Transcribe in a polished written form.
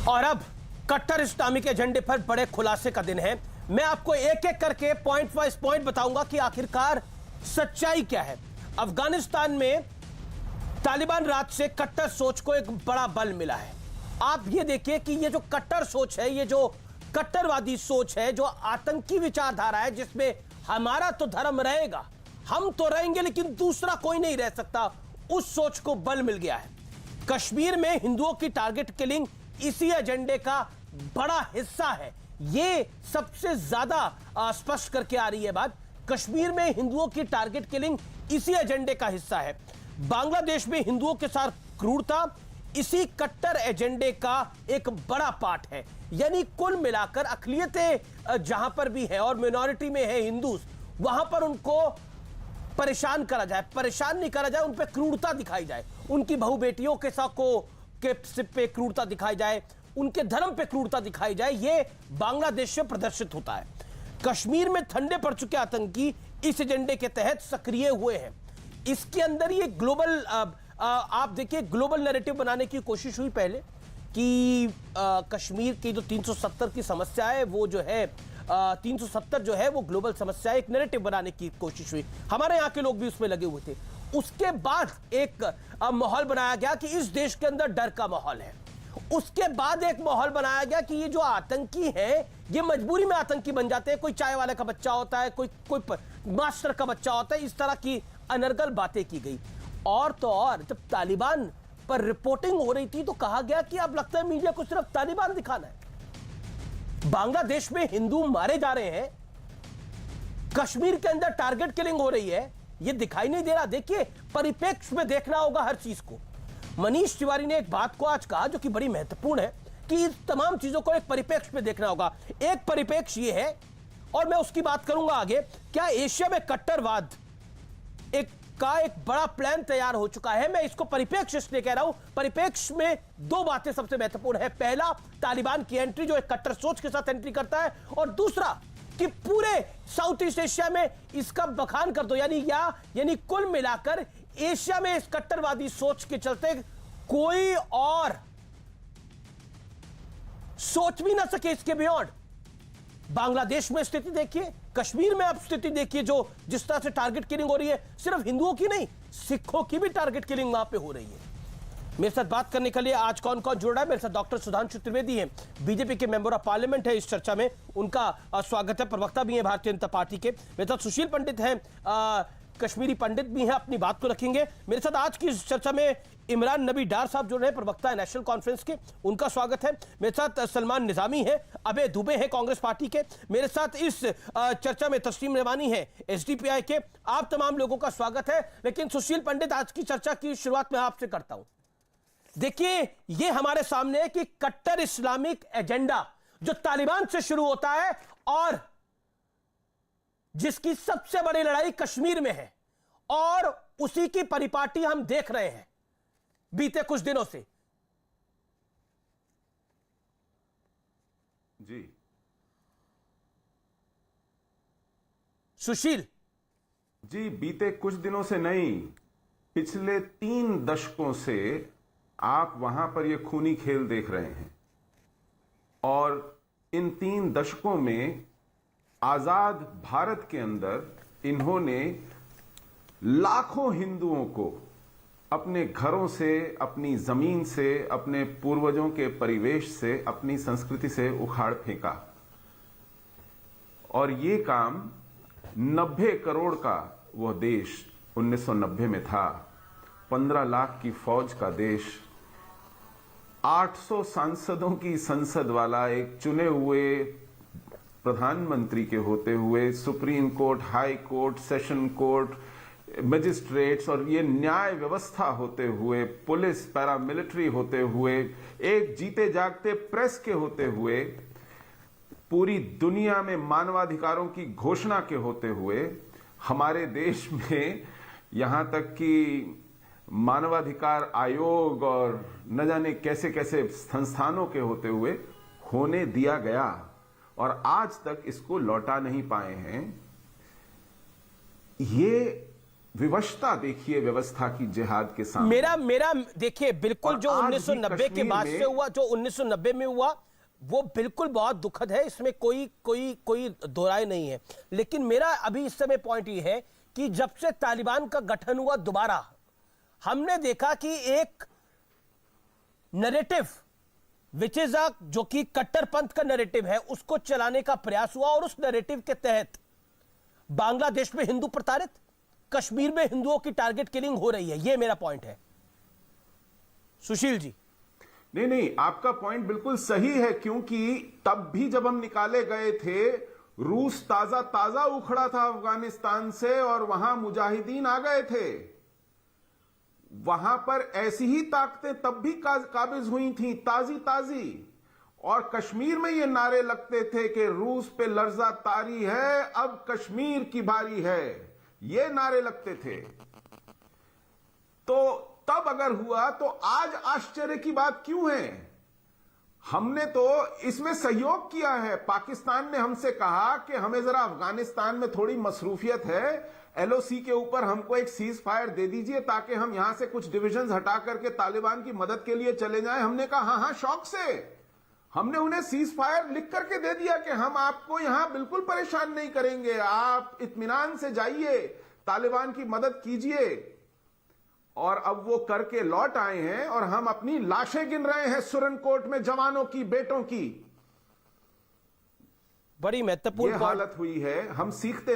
और अब कट्टर इस्लामिक एजेंडे पर बड़े खुलासे का दिन है। मैं आपको एक एक करके पॉइंट वाइज पॉइंट बताऊंगा कि आखिरकार सच्चाई क्या है। अफगानिस्तान में तालिबान राज से कट्टर सोच को एक बड़ा बल मिला है। आप ये देखिए कि ये जो कट्टर सोच है, ये जो कट्टरवादी सोच है, जो आतंकी विचारधारा है, जिसमें हमारा तो धर्म रहेगा, हम तो रहेंगे लेकिन दूसरा कोई नहीं रह सकता, उस सोच को बल मिल गया है। कश्मीर में हिंदुओं की टारगेट किलिंग इसी एजेंडे का बड़ा हिस्सा है। ये सबसे ज्यादा स्पष्ट करके आ रही है बात। कश्मीर में हिंदुओं की टारगेट किलिंग इसी एजेंडे का हिस्सा है। बांग्लादेश में हिंदुओं के साथ क्रूरता इसी कट्टर एजेंडे का एक बड़ा पार्ट है। यानी कुल मिलाकर अक़लियतें जहां पर भी है और मिनॉरिटी में है हिंदू, वहां पर उनको परेशान करा जाए, परेशान नहीं करा जाए, उन पे क्रूरता दिखाई जाए, उनकी बहू बेटियों के साथ के पे क्रूरता दिखाई जाए, उनके धर्म पे क्रूरता दिखाई जाए, ये बांग्लादेश से प्रदर्शित होता है। कश्मीर में ठंडे पड़ चुके आतंकी इस एजेंडे के तहत सक्रिय हुए हैं। इसके अंदर ये ग्लोबल आप देखिए ग्लोबल नैरेटिव बनाने की कोशिश हुई पहले कि कश्मीर की जो 370 की समस्या है वो जो है 370 जो है वो ग्लोबल समस्या है, एक नैरेटिव बनाने की कोशिश हुई। हमारे यहाँ के लोग भी उसमें लगे हुए थे। उसके बाद एक माहौल बनाया गया कि इस देश के अंदर डर का माहौल है। उसके बाद एक माहौल बनाया गया कि ये जो आतंकी है ये मजबूरी में आतंकी बन जाते हैं। कोई चाय वाले का बच्चा होता है, कोई मास्टर का बच्चा होता है। इस तरह की अनर्गल बातें की गई। और तो और जब तालिबान पर रिपोर्टिंग हो रही थी तो कहा गया कि अब लगता है मीडिया को सिर्फ तालिबान दिखाना है। बांग्लादेश में हिंदू मारे जा रहे हैं, कश्मीर के अंदर टारगेट किलिंग हो रही है, ये दिखाई नहीं दे रहा। देखिए परिप्रेक्ष्य में देखना होगा हर चीज को। मनीष तिवारी ने एक बात को आज कहा जो कि बड़ी महत्वपूर्ण है कि इस तमाम चीजों को एक परिप्रेक्ष्य में देखना होगा। एक परिप्रेक्ष्य ये है और मैं उसकी बात करूंगा आगे, क्या एशिया में कट्टरवाद एक बड़ा प्लान तैयार हो चुका है। मैं इसको परिप्रेक्ष्य इसलिए कह रहा हूं, परिप्रेक्ष्य में दो बातें सबसे महत्वपूर्ण है। पहला, तालिबान की एंट्री जो एक कट्टर सोच के साथ एंट्री करता है, और दूसरा कि पूरे साउथ ईस्ट एशिया में इसका बखान कर दो, यानी कुल मिलाकर एशिया में इस कट्टरवादी सोच के चलते कोई और सोच भी ना सके इसके बियॉन्ड। बांग्लादेश में स्थिति देखिए, कश्मीर में आप स्थिति देखिए, जो जिस तरह से टारगेट किलिंग हो रही है, सिर्फ हिंदुओं की नहीं, सिखों की भी टारगेट किलिंग वहां पे हो रही है। मेरे साथ बात करने के लिए आज कौन कौन जुड़ रहा है? मेरे साथ डॉक्टर सुधांशु त्रिवेदी हैं, बीजेपी के मेंबर ऑफ पार्लियामेंट है। इस चर्चा में उनका स्वागत है। प्रवक्ता भी हैं भारतीय जनता पार्टी के। मेरे साथ सुशील पंडित हैं, कश्मीरी पंडित भी हैं, अपनी बात को रखेंगे। मेरे साथ आज की इस चर्चा में इमरान नबी डार साहब जुड़ रहे हैं, प्रवक्ता है नेशनल कॉन्फ्रेंस के, उनका स्वागत है। मेरे साथ सलमान निजामी है, अभय दुबे हैं कांग्रेस पार्टी के। मेरे साथ इस चर्चा में तस्लीम रेवानी है एसडीपीआई के। आप तमाम लोगों का स्वागत है। लेकिन सुशील पंडित, आज की चर्चा की शुरुआत में आपसे करता हूं। देखिए ये हमारे सामने है कि कट्टर इस्लामिक एजेंडा जो तालिबान से शुरू होता है और जिसकी सबसे बड़ी लड़ाई कश्मीर में है, और उसी की परिपाटी हम देख रहे हैं बीते कुछ दिनों से। जी सुशील जी, बीते कुछ दिनों से नहीं, पिछले 3 दशकों से आप वहां पर यह खूनी खेल देख रहे हैं। और इन 3 दशकों में आजाद भारत के अंदर इन्होंने लाखों हिंदुओं को अपने घरों से, अपनी जमीन से, अपने पूर्वजों के परिवेश से, अपनी संस्कृति से उखाड़ फेंका। और ये काम 90 करोड़ का वह देश 1990 में था, 15 लाख की फौज का देश, 800 सांसदों की संसद वाला एक चुने हुए प्रधानमंत्री के होते हुए, supreme court, high court, session court, magistrates और ये न्याय व्यवस्था होते हुए, पुलिस, पैरामिलिट्री होते हुए, एक जीते जागते प्रेस के होते हुए, पूरी दुनिया में मानवाधिकारों की घोषणा के होते हुए, हमारे देश में यहां तक कि मानवाधिकार आयोग और न जाने कैसे कैसे संस्थानों के होते हुए होने दिया गया, और आज तक इसको लौटा नहीं पाए हैं। ये विवशता देखिए व्यवस्था की जिहाद के सामने। मेरा देखिए, बिल्कुल और जो आज भी 1990 के बाद कश्मीर से में- हुआ, जो 1990 में हुआ, वो बिल्कुल बहुत दुखद है, इसमें कोई दो राय नहीं है। लेकिन मेरा अभी इस समय पॉइंट ये है कि जब से तालिबान का गठन हुआ दोबारा, हमने देखा कि एक नैरेटिव विच इज जो कि कट्टरपंथ का नैरेटिव है, उसको चलाने का प्रयास हुआ, और उस नैरेटिव के तहत बांग्लादेश में हिंदू प्रताड़ित, कश्मीर में हिंदुओं की टारगेट किलिंग हो रही है। यह मेरा पॉइंट है। सुशील जी। नहीं, आपका पॉइंट बिल्कुल सही है, क्योंकि तब भी जब हम निकाले गए थे, रूस ताजा उखड़ा था अफगानिस्तान से और वहां मुजाहिदीन आ गए थे। वहां पर ऐसी ही ताकतें तब भी काबिज हुई थी, ताजी। और कश्मीर में ये नारे लगते थे कि रूस पे लर्जा तारी है, अब कश्मीर की बारी है, ये नारे लगते थे। तो तब अगर हुआ तो आज आश्चर्य की बात क्यों है? हमने तो इसमें सहयोग किया है। पाकिस्तान ने हमसे कहा कि हमें जरा अफगानिस्तान में थोड़ी मसरूफियत है, एलओसी के ऊपर हमको एक सीज फायर दे दीजिए ताकि हम यहां से कुछ डिविजन्स हटा करके तालिबान की मदद के लिए चले जाएं। हमने कहा हाँ, शौक से हमने उन्हें सीज फायर लिख करके दे दिया कि हम आपको यहां बिल्कुल परेशान नहीं करेंगे, आप इत्मीनान से जाइए, तालिबान की मदद कीजिए। और अब वो करके लौट आए हैं और हम अपनी लाशें गिन रहे हैं सुरनकोट में, जवानों की, बेटों की। बड़ी महत्वपूर्ण ये हालत हुई है। हम सीखते